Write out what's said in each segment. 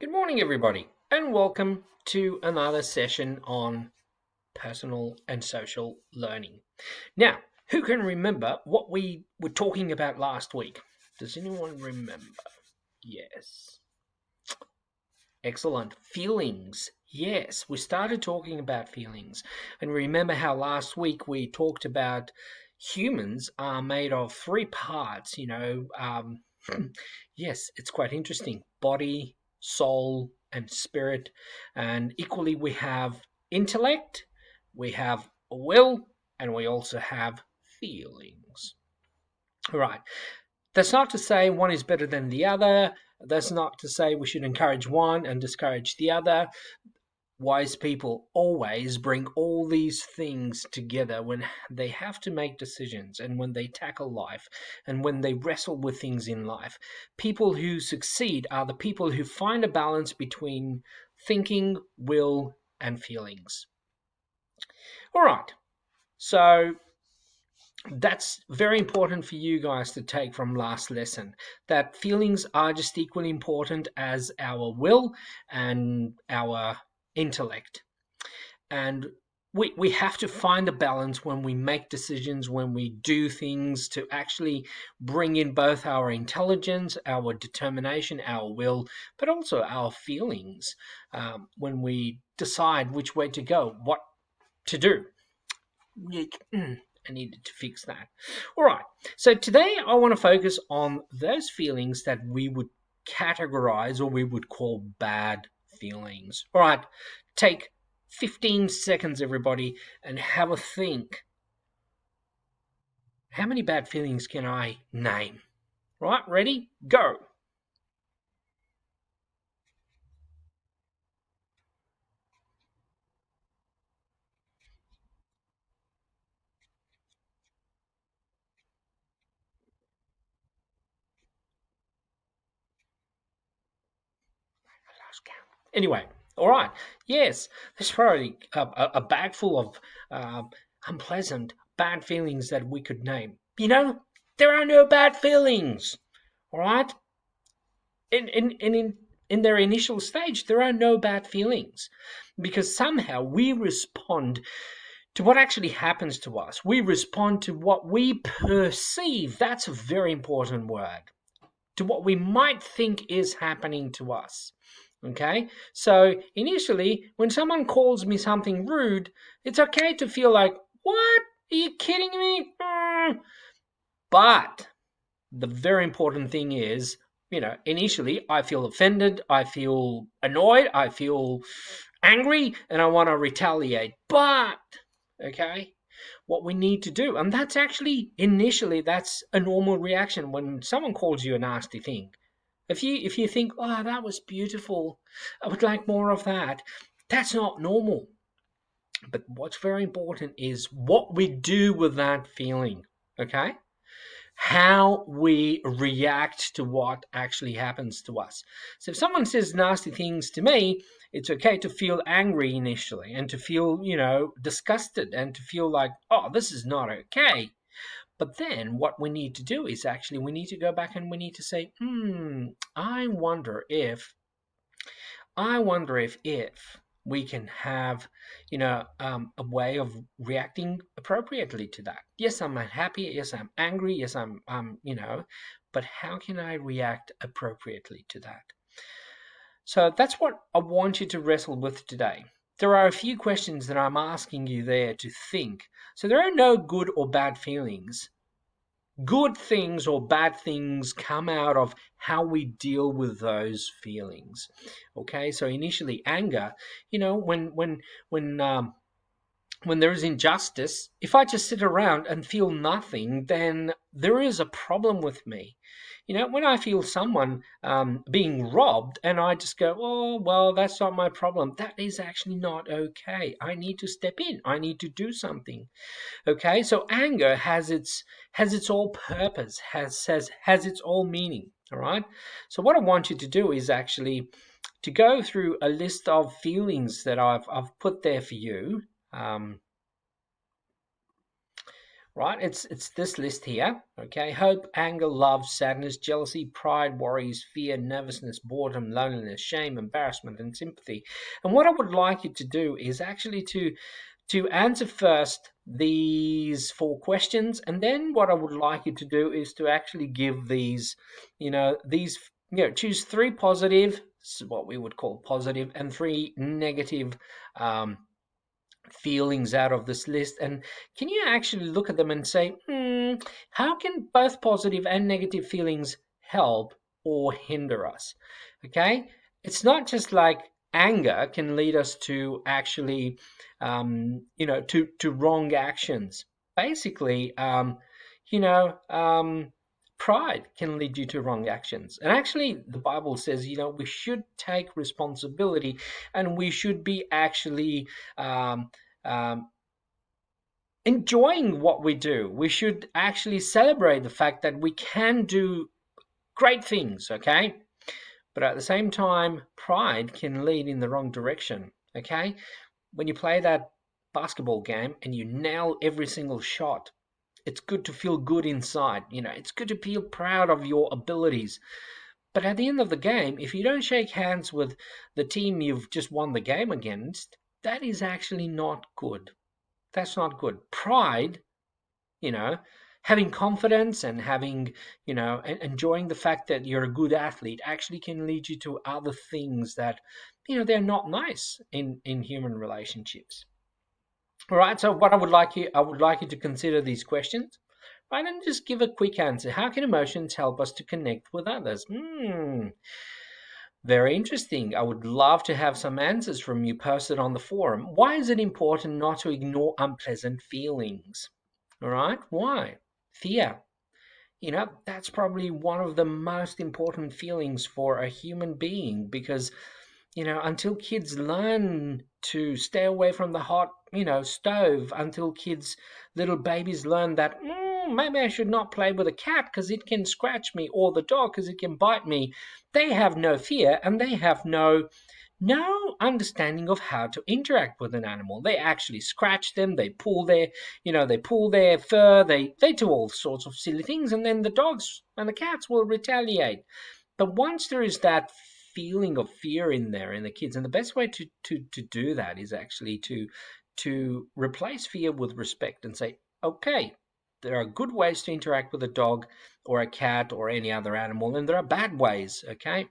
Good morning, everybody, and welcome to another session on personal and social learning. Now, who can remember what we were talking about last week? Does anyone remember? Yes. Excellent. Feelings. Yes, we started talking about feelings. And remember how last week we talked about humans are made of three parts, yes, it's quite interesting. Body, soul, and spirit. And equally, we have intellect, we have a will, and we also have feelings. All right. That's not to say one is better than the other. That's not to say we should encourage one and discourage the other. Wise people always bring all these things together when they have to make decisions and when they tackle life and when they wrestle with things in life. People who succeed are the people who find a balance between thinking, will, and feelings. All right. So that's very important for you guys to take from last lesson, that feelings are just equally important as our will and our intellect. And we have to find a balance when we make decisions, when we do things, to actually bring in both our intelligence, our determination, our will, but also our feelings when we decide which way to go, what to do. I needed to fix that. All right. So today I want to focus on those feelings that we would categorize or we would call bad feelings. All right. Take 15 seconds, everybody, and have a think. How many bad feelings can I name? All right. Ready? Go. Anyway, all right. Yes, there's probably a bag full of unpleasant, bad feelings that we could name. There are no bad feelings. All right. In their initial stage, there are no bad feelings because somehow we respond to what actually happens to us. We respond to what we perceive. That's a very important word. To what we might think is happening to us. Okay? So initially, when someone calls me something rude, it's okay to feel like, what? Are you kidding me? But the very important thing is, initially I feel offended, I feel annoyed, I feel angry, and I want to retaliate. But, okay, what we need to do, and that's actually initially that's a normal reaction when someone calls you a nasty thing. If you think, oh, that was beautiful, I would like more of that, that's not normal. But what's very important is what we do with that feeling, okay? How we react to what actually happens to us. So if someone says nasty things to me, it's okay to feel angry initially and to feel, disgusted and to feel like, oh, this is not okay. But then what we need to do is actually we need to go back and we need to say, I wonder if we can have, a way of reacting appropriately to that. Yes, I'm unhappy. Yes, I'm angry. Yes, but how can I react appropriately to that? So that's what I want you to wrestle with today. There are a few questions that I'm asking you there to think. So there are no good or bad feelings. Good things or bad things come out of how we deal with those feelings. Okay, so initially anger, when there is injustice, if I just sit around and feel nothing, then there is a problem with me. When I feel someone being robbed and I just go, oh, well, that's not my problem, that is actually not okay. I need to step in. I need to do something. Okay, so anger has its all purpose, has its all meaning. All right. So what I want you to do is actually to go through a list of feelings that I've put there for you. right? It's this list here, okay? Hope, anger, love, sadness, jealousy, pride, worries, fear, nervousness, boredom, loneliness, shame, embarrassment, and sympathy. And what I would like you to do is actually to answer first these 4 questions, and then what I would like you to do is to actually give these, choose 3 positive, what we would call positive, and 3 negative um, feelings out of this list. And can you actually look at them and say, how can both positive and negative feelings help or hinder us? Okay, it's not just like anger can lead us to actually, to wrong actions. Basically, you know, um, pride can lead you to wrong actions. And actually, the Bible says, we should take responsibility, and we should be actually um, um, enjoying what we do. We should actually celebrate the fact that we can do great things, okay? But at the same time, pride can lead in the wrong direction, okay? When you play that basketball game and you nail every single shot, it's good to feel good inside. It's good to feel proud of your abilities. But at the end of the game, if you don't shake hands with the team you've just won the game against, that is actually not good. That's not good. Pride, you know, having confidence and having, enjoying the fact that you're a good athlete actually can lead you to other things that, they're not nice in human relationships. All right. So what I would like you to consider these questions, right, and just give a quick answer. How can emotions help us to connect with others? Very interesting. I would love to have some answers from you posted on the forum. Why is it important not to ignore unpleasant feelings? All right. Why? Fear. That's probably one of the most important feelings for a human being because, until kids learn to stay away from the hot, stove, until little babies learn that maybe I should not play with a cat because it can scratch me, or the dog because it can bite me, they have no fear and they have no understanding of how to interact with an animal. They actually scratch them, they pull their fur, they do all sorts of silly things, and then the dogs and the cats will retaliate. But once there is that feeling of fear in there in the kids, and the best way to do that is actually to replace fear with respect and say, okay, there are good ways to interact with a dog or a cat or any other animal, and there are bad ways, okay?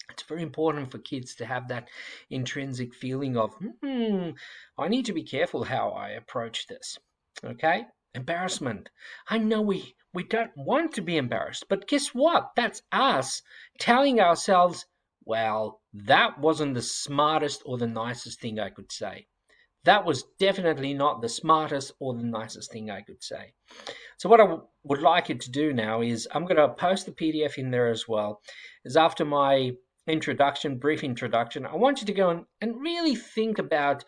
It's very important for kids to have that intrinsic feeling of, I need to be careful how I approach this. Okay? Embarrassment. I know we don't want to be embarrassed, but guess what? That's us telling ourselves, well, that wasn't the smartest or the nicest thing I could say. That was definitely not the smartest or the nicest thing I could say. So what I would like you to do now is I'm going to post the PDF in there as well. Is after my brief introduction, I want you to go and really think about,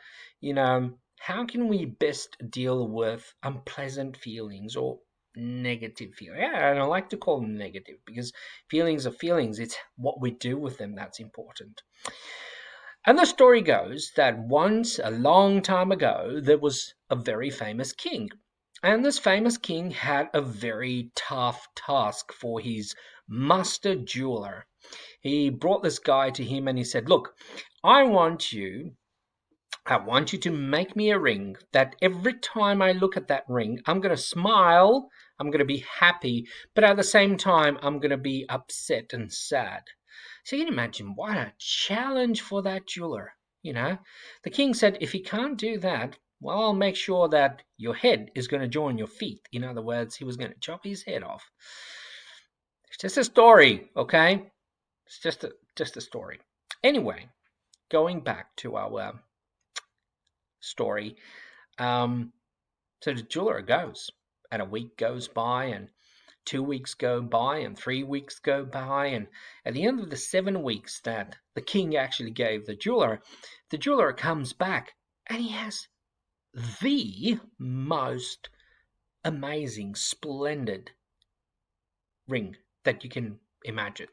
how can we best deal with unpleasant feelings or negative feelings? Yeah, and I like to call them negative because feelings are feelings. It's what we do with them that's important. And the story goes that once, a long time ago, there was a very famous king. And this famous king had a very tough task for his master jeweler. He brought this guy to him and he said, look, I want you to make me a ring that every time I look at that ring, I'm going to smile, I'm going to be happy, but at the same time, I'm going to be upset and sad. So you can imagine what a challenge for that jeweler. The king said, if he can't do that, well, I'll make sure that your head is going to join your feet. In other words, he was going to chop his head off. It's just a story, okay? It's just a story. Anyway, going back to our story. So the jeweler goes, and a week goes by, and 2 weeks go by, and 3 weeks go by, and at the end of the 7 weeks that the king actually gave the jeweler comes back, and he has the most amazing, splendid ring that you can imagine.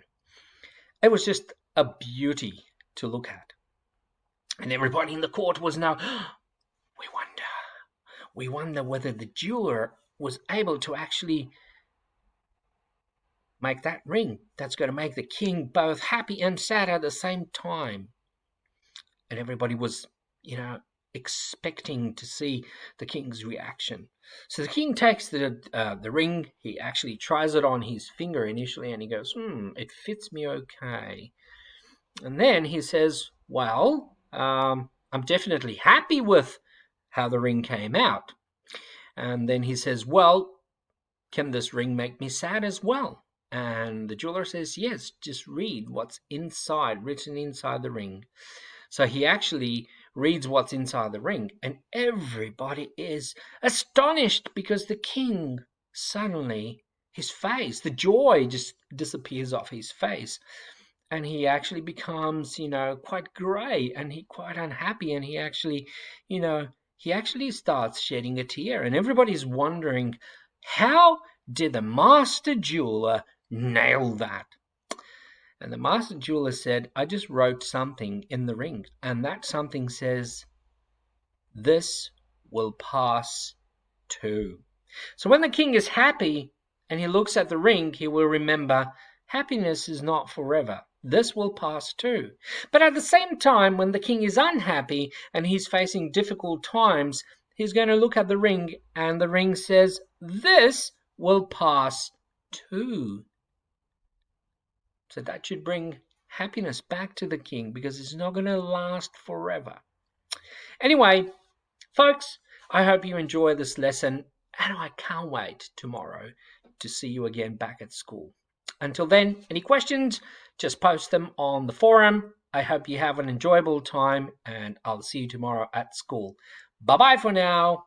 It was just a beauty to look at. And everybody in the court was now, we wonder whether the jeweler was able to actually make that ring that's going to make the king both happy and sad at the same time. And everybody was, expecting to see the king's reaction. So the king takes the ring. He actually tries it on his finger initially, and he goes, it fits me okay. And then he says, well, I'm definitely happy with how the ring came out. And then he says, well, can this ring make me sad as well? And the jeweler says, yes, just read what's written inside the ring. So he actually reads what's inside the ring, and everybody is astonished because the king suddenly, his face, the joy just disappears off his face. And he actually becomes, quite grey, and he quite unhappy, and he actually starts shedding a tear. And everybody's wondering, how did the master jeweler nail that? And the master jeweler said, I just wrote something in the ring, and that something says, this will pass too. So when the king is happy and he looks at the ring, he will remember, happiness is not forever. This will pass too. But at the same time, when the king is unhappy and he's facing difficult times, he's going to look at the ring, and the ring says, this will pass too. So that should bring happiness back to the king, because it's not going to last forever. Anyway, folks, I hope you enjoy this lesson, and I can't wait tomorrow to see you again back at school. Until then, any questions, just post them on the forum. I hope you have an enjoyable time, and I'll see you tomorrow at school. Bye-bye for now.